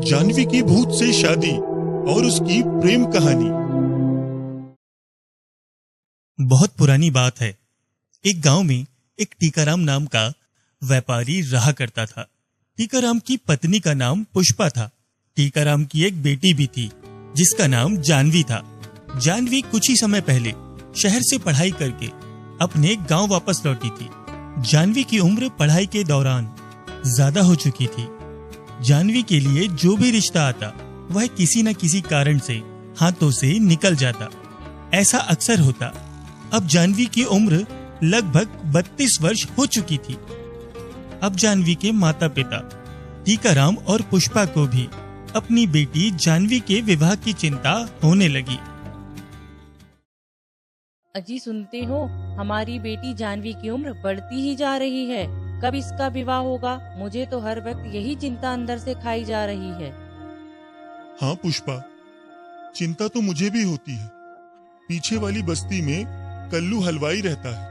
जानवी की भूत से शादी और उसकी प्रेम कहानी। बहुत पुरानी बात है। एक गांव में एक टीकाराम नाम का व्यापारी रहा करता था। टीकाराम की पत्नी का नाम पुष्पा था। टीकाराम की एक बेटी भी थी जिसका नाम जानवी था। जानवी कुछ ही समय पहले शहर से पढ़ाई करके अपने गांव वापस लौटी थी। जानवी की उम्र पढ़ाई के दौरान ज्यादा हो चुकी थी। जानवी के लिए जो भी रिश्ता आता वह किसी न किसी कारण से हाथों से निकल जाता। ऐसा अक्सर होता। अब जानवी की उम्र लगभग 32 वर्ष हो चुकी थी। अब जानवी के माता पिता टीकाराम और पुष्पा को भी अपनी बेटी जानवी के विवाह की चिंता होने लगी। अजी सुनते हो, हमारी बेटी जानवी की उम्र बढ़ती ही जा रही है। कब इसका विवाह होगा? मुझे तो हर वक्त यही चिंता अंदर से खाई जा रही है। हाँ पुष्पा, चिंता तो मुझे भी होती है। पीछे वाली बस्ती में कल्लू हलवाई रहता है।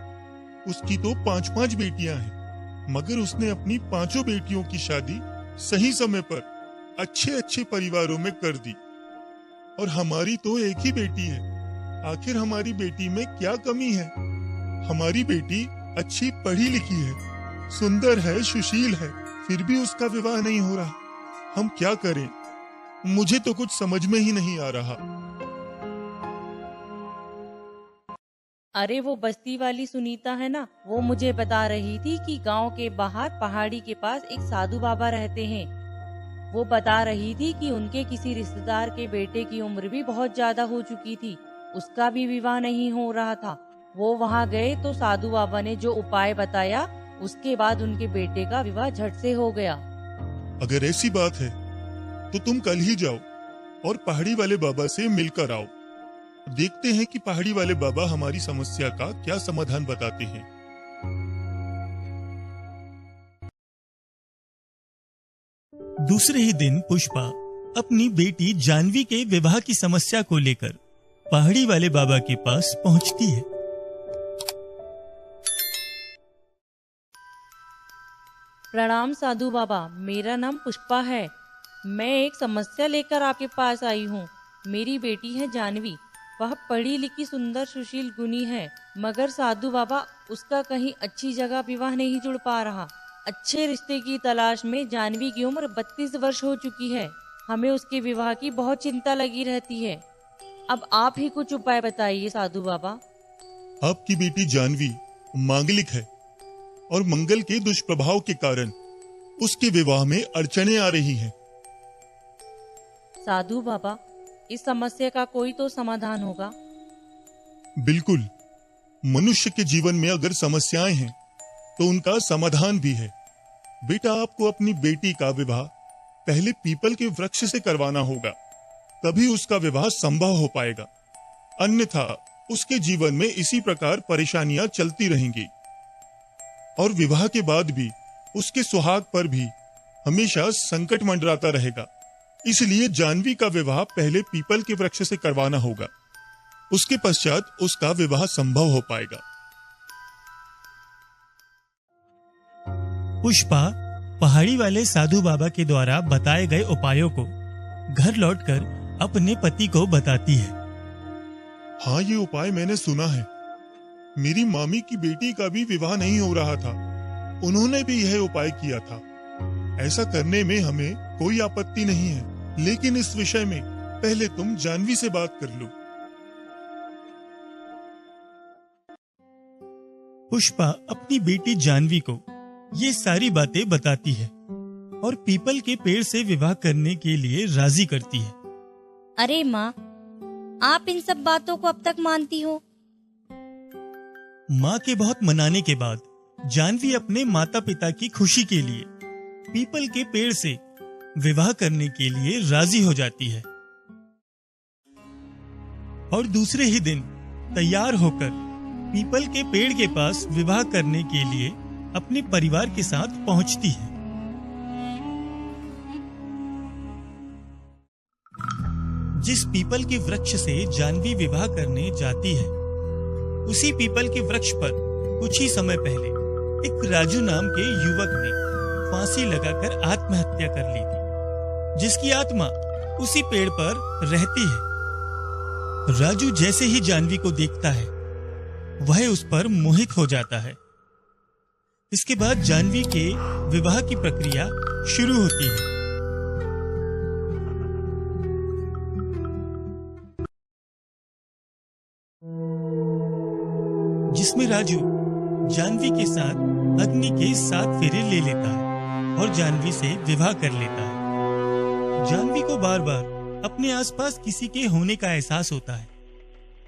उसकी तो 5-5 बेटियां हैं, मगर उसने अपनी 5 बेटियों की शादी सही समय पर अच्छे परिवारों में कर दी। और हमारी तो एक ही बेटी है। आखिर हमारी बेटी में क्या कमी है? हमारी बेटी अच्छी पढ़ी लिखी है, सुंदर है, सुशील है, फिर भी उसका विवाह नहीं हो रहा। हम क्या करें? मुझे तो कुछ समझ में ही नहीं आ रहा। अरे वो बस्ती वाली सुनीता है ना, वो मुझे बता रही थी कि गांव के बाहर पहाड़ी के पास एक साधु बाबा रहते हैं। वो बता रही थी कि उनके किसी रिश्तेदार के बेटे की उम्र भी बहुत ज्यादा हो चुकी थी, उसका भी विवाह नहीं हो रहा था। वो वहाँ गए तो साधु बाबा ने जो उपाय बताया, उसके बाद उनके बेटे का विवाह झट से हो गया। अगर ऐसी बात है तो तुम कल ही जाओ और पहाड़ी वाले बाबा से मिलकर आओ। देखते हैं कि पहाड़ी वाले बाबा हमारी समस्या का क्या समाधान बताते हैं। दूसरे ही दिन पुष्पा अपनी बेटी जानवी के विवाह की समस्या को लेकर पहाड़ी वाले बाबा के पास पहुंचती है। प्रणाम साधु बाबा, मेरा नाम पुष्पा है। मैं एक समस्या लेकर आपके पास आई हूँ। मेरी बेटी है जानवी, वह पढ़ी लिखी, सुंदर, सुशील, गुणी है, मगर साधु बाबा उसका कहीं अच्छी जगह विवाह नहीं जुड़ पा रहा। अच्छे रिश्ते की तलाश में जानवी की उम्र 32 वर्ष हो चुकी है। हमें उसके विवाह की बहुत चिंता लगी रहती है। अब आप ही कुछ उपाय बताइए साधु बाबा। आपकी बेटी जानवी मांगलिक है और मंगल के दुष्प्रभाव के कारण उसके विवाह में अड़चनें आ रही हैं। साधु बाबा, इस समस्या का कोई तो समाधान होगा। बिल्कुल। मनुष्य के जीवन में अगर समस्याएं हैं तो उनका समाधान भी है। बेटा, आपको अपनी बेटी का विवाह पहले पीपल के वृक्ष से करवाना होगा, तभी उसका विवाह संभव हो पाएगा। अन्यथा उसके जीवन में इसी प्रकार परेशानियां चलती रहेंगी और विवाह के बाद भी उसके सुहाग पर भी हमेशा संकट मंडराता रहेगा। इसलिए जानवी का विवाह पहले पीपल के वृक्ष से करवाना होगा, उसके पश्चात उसका विवाह संभव हो पाएगा। पुष्पा पहाड़ी वाले साधु बाबा के द्वारा बताए गए उपायों को घर लौटकर अपने पति को बताती है। हाँ, ये उपाय मैंने सुना है। मेरी मामी की बेटी का भी विवाह नहीं हो रहा था, उन्होंने भी यह उपाय किया था। ऐसा करने में हमें कोई आपत्ति नहीं है, लेकिन इस विषय में पहले तुम जानवी से बात कर लो। पुष्पा अपनी बेटी जानवी को ये सारी बातें बताती है और पीपल के पेड़ से विवाह करने के लिए राजी करती है। अरे माँ, आप इन सब बातों को अब तक मानती हो? माँ के बहुत मनाने के बाद जानवी अपने माता पिता की खुशी के लिए पीपल के पेड़ से विवाह करने के लिए राजी हो जाती है और दूसरे ही दिन तैयार होकर पीपल के पेड़ के पास विवाह करने के लिए अपने परिवार के साथ पहुंचती है। जिस पीपल के वृक्ष से जानवी विवाह करने जाती है, उसी पीपल के वृक्ष पर कुछ ही समय पहले एक राजू नाम के युवक ने फांसी लगाकर आत्महत्या कर ली थी। जिसकी आत्मा उसी पेड़ पर रहती है। राजू जैसे ही जानवी को देखता है वह उस पर मोहित हो जाता है। इसके बाद जानवी के विवाह की प्रक्रिया शुरू होती है। जिसमें राजू जानवी के साथ अग्नि के 7 फेरे ले लेता है और जानवी से विवाह कर लेता है। जानवी को बार बार अपने आसपास किसी के होने का एहसास होता है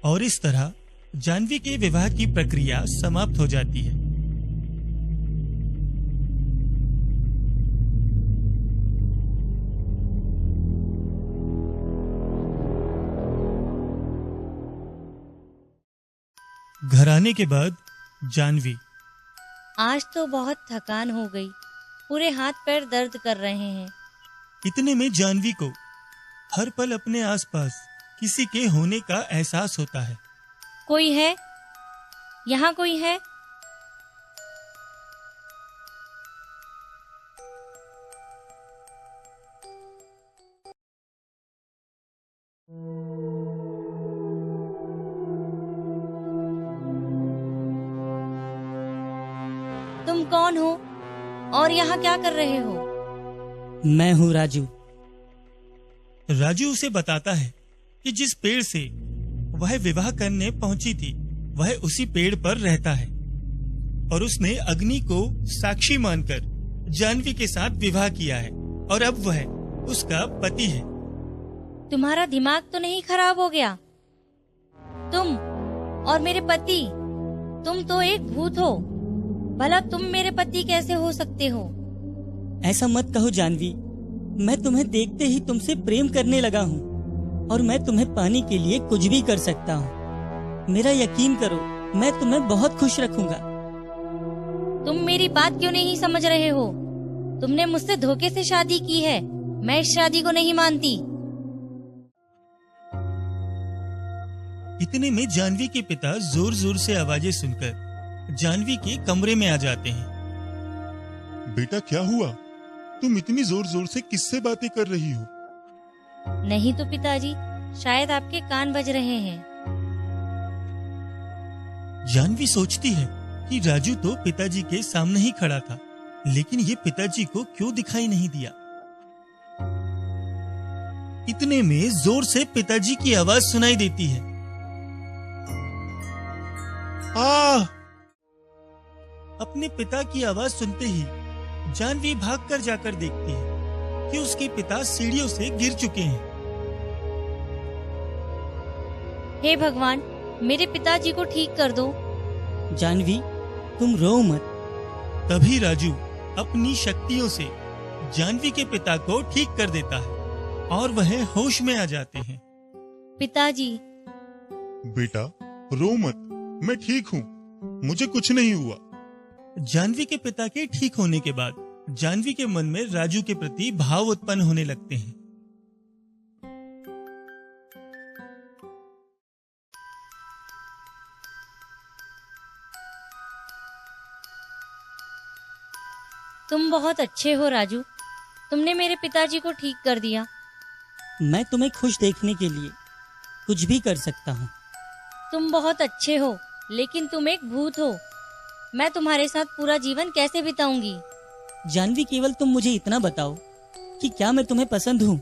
और इस तरह जानवी के विवाह की प्रक्रिया समाप्त हो जाती है। घर आने के बाद जानवी, आज तो बहुत थकान हो गई, पूरे हाथ पैर दर्द कर रहे हैं। इतने में जानवी को हर पल अपने आसपास किसी के होने का एहसास होता है। कोई है? यहाँ कोई है? तुम कौन हो और यहाँ क्या कर रहे हो? मैं हूँ राजू। राजू उसे बताता है कि जिस पेड़ से वह विवाह करने पहुंची थी वह उसी पेड़ पर रहता है और उसने अग्नि को साक्षी मानकर जानवी के साथ विवाह किया है और अब वह उसका पति है। तुम्हारा दिमाग तो नहीं खराब हो गया? तुम और मेरे पति, तुम तो एक भूत हो। भला तुम मेरे पति कैसे हो सकते हो? ऐसा मत कहो जानवी, मैं तुम्हें देखते ही तुमसे प्रेम करने लगा हूँ और मैं तुम्हें पाने के लिए कुछ भी कर सकता हूँ। मेरा यकीन करो, मैं तुम्हें बहुत खुश रखूंगा। तुम मेरी बात क्यों नहीं समझ रहे हो? तुमने मुझसे धोखे से शादी की है, मैं इस शादी को नहीं मानती। इतने में जानवी के पिता जोर जोर से आवाजें सुनकर जानवी के कमरे में आ जाते हैं। बेटा क्या हुआ? तुम इतनी जोर जोर से किससे बातें कर रही हो? नहीं तो पिताजी, शायद आपके कान बज रहे हैं। जानवी सोचती है कि राजू तो पिताजी के सामने ही खड़ा था, लेकिन ये पिताजी को क्यों दिखाई नहीं दिया। इतने में जोर से पिताजी की आवाज सुनाई देती है। अपने पिता की आवाज सुनते ही जानवी भागकर जाकर देखती है कि उसके पिता सीढ़ियों से गिर चुके हैं। हे भगवान, मेरे पिताजी को ठीक कर दो। जानवी, तुम रो मत। तभी राजू अपनी शक्तियों से जानवी के पिता को ठीक कर देता है और वह होश में आ जाते हैं। पिताजी। बेटा रो मत, मैं ठीक हूँ, मुझे कुछ नहीं हुआ। जानवी के पिता के ठीक होने के बाद जानवी के मन में राजू के प्रति भाव उत्पन्न होने लगते हैं। तुम बहुत अच्छे हो राजू, तुमने मेरे पिताजी को ठीक कर दिया। मैं तुम्हें खुश देखने के लिए कुछ भी कर सकता हूँ। तुम बहुत अच्छे हो, लेकिन तुम एक भूत हो। मैं तुम्हारे साथ पूरा जीवन कैसे बिताऊंगी? जानवी, केवल तुम मुझे इतना बताओ कि क्या मैं तुम्हें पसंद हूँ,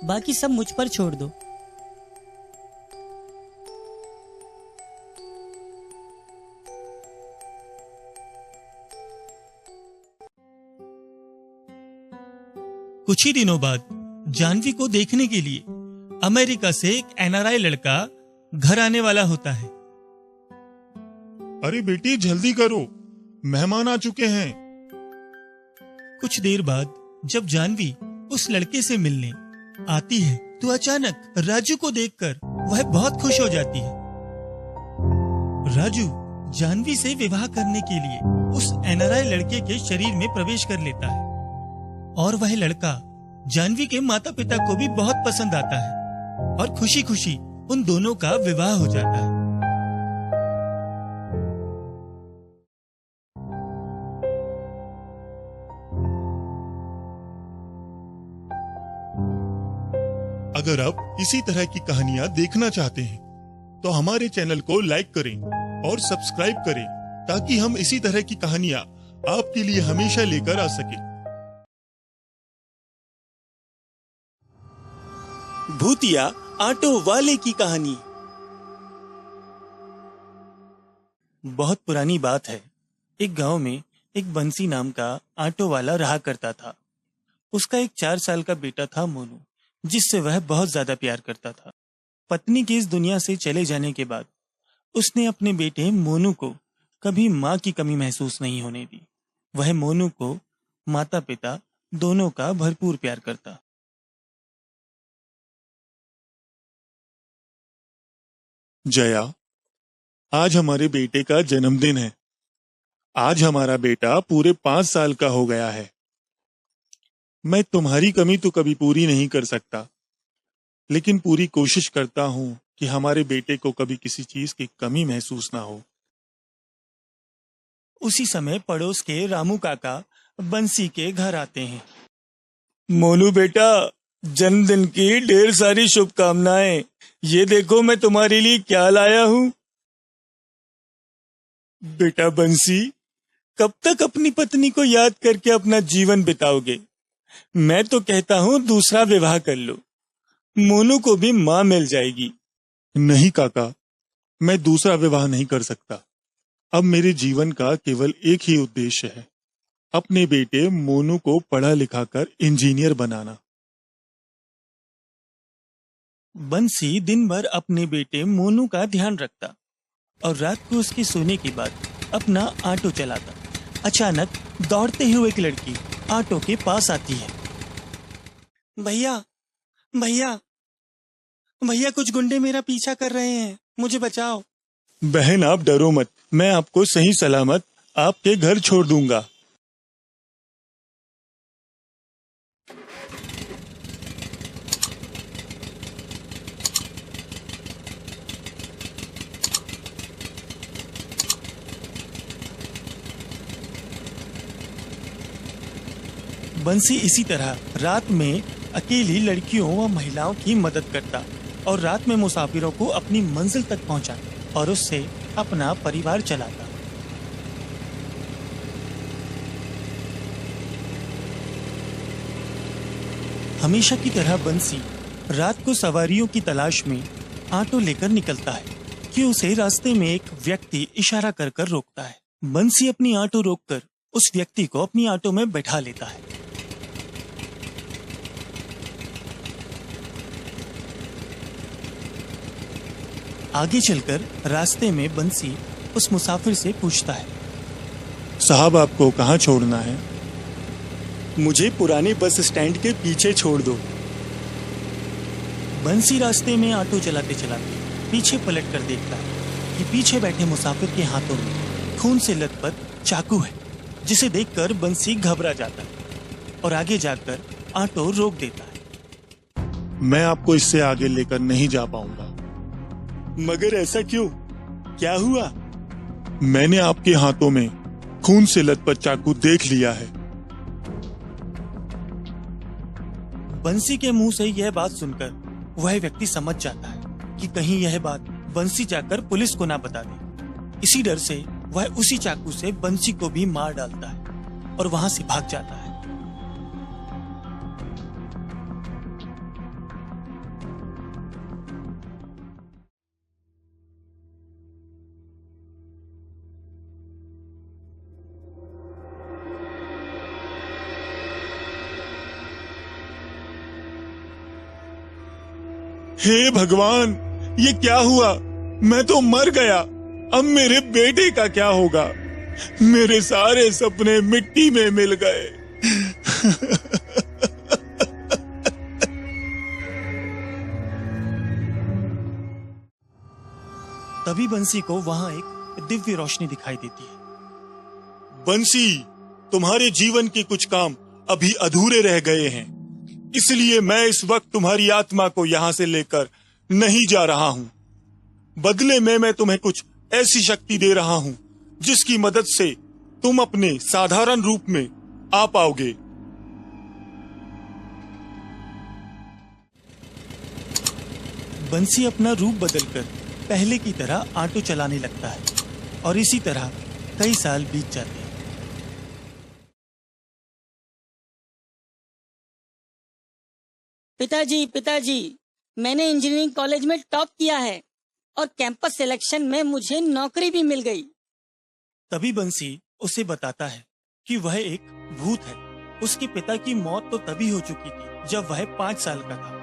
बाकी सब मुझ पर छोड़ दो। कुछ ही दिनों बाद जानवी को देखने के लिए अमेरिका से एक एनआरआई लड़का घर आने वाला होता है। अरे बेटी जल्दी करो, मेहमान आ चुके हैं। कुछ देर बाद जब जानवी उस लड़के से मिलने आती है तो अचानक राजू को देखकर वह बहुत खुश हो जाती है। राजू जानवी से विवाह करने के लिए उस एनआरआई लड़के के शरीर में प्रवेश कर लेता है और वह लड़का जानवी के माता पिता को भी बहुत पसंद आता है और खुशी खुशी उन दोनों का विवाह हो जाता है। अगर आप इसी तरह की कहानियां देखना चाहते हैं तो हमारे चैनल को लाइक करें और सब्सक्राइब करें ताकि हम इसी तरह की कहानियां आपके लिए हमेशा लेकर आ सकें। भूतिया ऑटो वाले की कहानी। बहुत पुरानी बात है। एक गांव में एक बंसी नाम का ऑटो वाला रहा करता था। उसका एक 4 साल का बेटा था मोनू, जिससे वह बहुत ज्यादा प्यार करता था। पत्नी के इस दुनिया से चले जाने के बाद उसने अपने बेटे मोनू को कभी माँ की कमी महसूस नहीं होने दी। वह मोनू को माता पिता दोनों का भरपूर प्यार करता। जया, आज हमारे बेटे का जन्मदिन है। आज हमारा बेटा पूरे 5 साल का हो गया है। मैं तुम्हारी कमी तो कभी पूरी नहीं कर सकता, लेकिन पूरी कोशिश करता हूं कि हमारे बेटे को कभी किसी चीज की कमी महसूस ना हो। उसी समय पड़ोस के रामू काका बंसी के घर आते हैं। मोनू बेटा, जन्मदिन की ढेर सारी शुभकामनाएं। ये देखो मैं तुम्हारे लिए क्या लाया हूं। बेटा बंसी, कब तक अपनी पत्नी को याद करके अपना जीवन बिताओगे? मैं तो कहता हूं दूसरा विवाह कर लो, मोनू को भी मां मिल जाएगी। नहीं काका, मैं दूसरा विवाह नहीं कर सकता। अब मेरे जीवन का केवल एक ही उद्देश्य है, अपने बेटे मोनू को पढ़ा लिखा कर इंजीनियर बनाना। बंसी दिन भर अपने बेटे मोनू का ध्यान रखता और रात को उसके सोने के बाद अपना ऑटो चलाता। अचानक दौड़ते हुए एक लड़की ऑटो के पास आती है। भैया भैया भैया, कुछ गुंडे मेरा पीछा कर रहे हैं, मुझे बचाओ। बहन, आप डरो मत, मैं आपको सही सलामत आपके घर छोड़ दूंगा। बंसी इसी तरह रात में अकेली लड़कियों व महिलाओं की मदद करता और रात में मुसाफिरों को अपनी मंजिल तक पहुंचाता और उससे अपना परिवार चलाता। हमेशा की तरह बंसी रात को सवारियों की तलाश में ऑटो लेकर निकलता है कि उसे रास्ते में एक व्यक्ति इशारा कर कर रोकता है। बंसी अपनी ऑटो रोककर उस व्यक्ति को अपनी ऑटो में बैठा लेता है। आगे चलकर रास्ते में बंसी उस मुसाफिर से पूछता है, साहब, आपको कहाँ छोड़ना है? मुझे पुराने बस स्टैंड के पीछे छोड़ दो। बंसी रास्ते में ऑटो चलाते चलाते पीछे पलट कर देखता है कि पीछे बैठे मुसाफिर के हाथों में खून से लथपथ चाकू है, जिसे देखकर बंसी घबरा जाता है और आगे जाकर ऑटो रोक देता है। मैं आपको इससे आगे लेकर नहीं जा पाऊंगा। मगर ऐसा क्यों? क्या हुआ? मैंने आपके हाथों में खून से लथपथ चाकू देख लिया है। बंसी के मुंह से यह बात सुनकर वह व्यक्ति समझ जाता है कि कहीं यह बात बंसी जाकर पुलिस को ना बता दे। इसी डर से वह उसी चाकू से बंसी को भी मार डालता है और वहां से भाग जाता है। हे भगवान, ये क्या हुआ? मैं तो मर गया। अब मेरे बेटे का क्या होगा? मेरे सारे सपने मिट्टी में मिल गए। तभी बंसी को वहां एक दिव्य रोशनी दिखाई देती है। बंसी, तुम्हारे जीवन के कुछ काम अभी अधूरे रह गए हैं, इसलिए मैं इस वक्त तुम्हारी आत्मा को यहां से लेकर नहीं जा रहा हूं। बदले में मैं तुम्हें कुछ ऐसी शक्ति दे रहा हूं जिसकी मदद से तुम अपने साधारण रूप में आ पाओगे। बंसी अपना रूप बदलकर पहले की तरह ऑटो चलाने लगता है और इसी तरह कई साल बीत जाते हैं। पिताजी, मैंने इंजीनियरिंग कॉलेज में टॉप किया है और कैंपस सिलेक्शन में मुझे नौकरी भी मिल गई। तभी बंसी उसे बताता है कि वह एक भूत है। उसके पिता की मौत तो तभी हो चुकी थी जब वह 5 साल का था।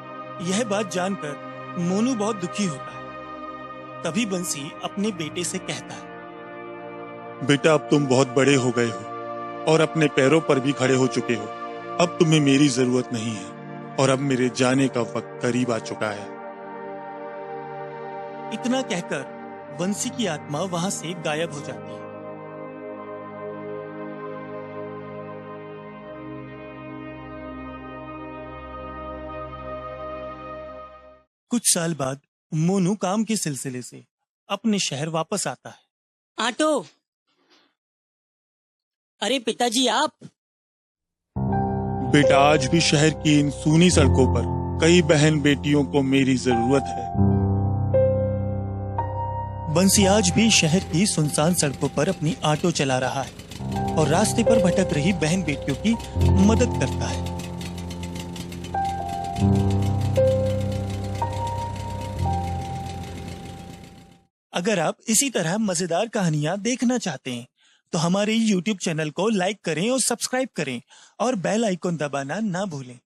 यह बात जानकर मोनू बहुत दुखी होता है। तभी बंसी अपने बेटे से कहता है, बेटा, अब तुम बहुत बड़े हो गए हो और अपने पैरों पर भी खड़े हो चुके हो। अब तुम्हें मेरी जरूरत नहीं है और अब मेरे जाने का वक्त करीब आ चुका है। इतना कहकर बंसी की आत्मा वहां से गायब हो जाती है। कुछ साल बाद मोनू काम के सिलसिले से अपने शहर वापस आता है। ऑटो। अरे पिताजी, आप। बेटा, आज भी शहर की इन सूनी सड़कों पर कई बहन बेटियों को मेरी जरूरत है। बंसी आज भी शहर की सुनसान सड़कों पर अपनी ऑटो चला रहा है और रास्ते पर भटक रही बहन बेटियों की मदद करता है। अगर आप इसी तरह मजेदार कहानियां देखना चाहते हैं तो हमारे YouTube चैनल को लाइक करें और सब्सक्राइब करें और बेल आइकन दबाना ना भूलें।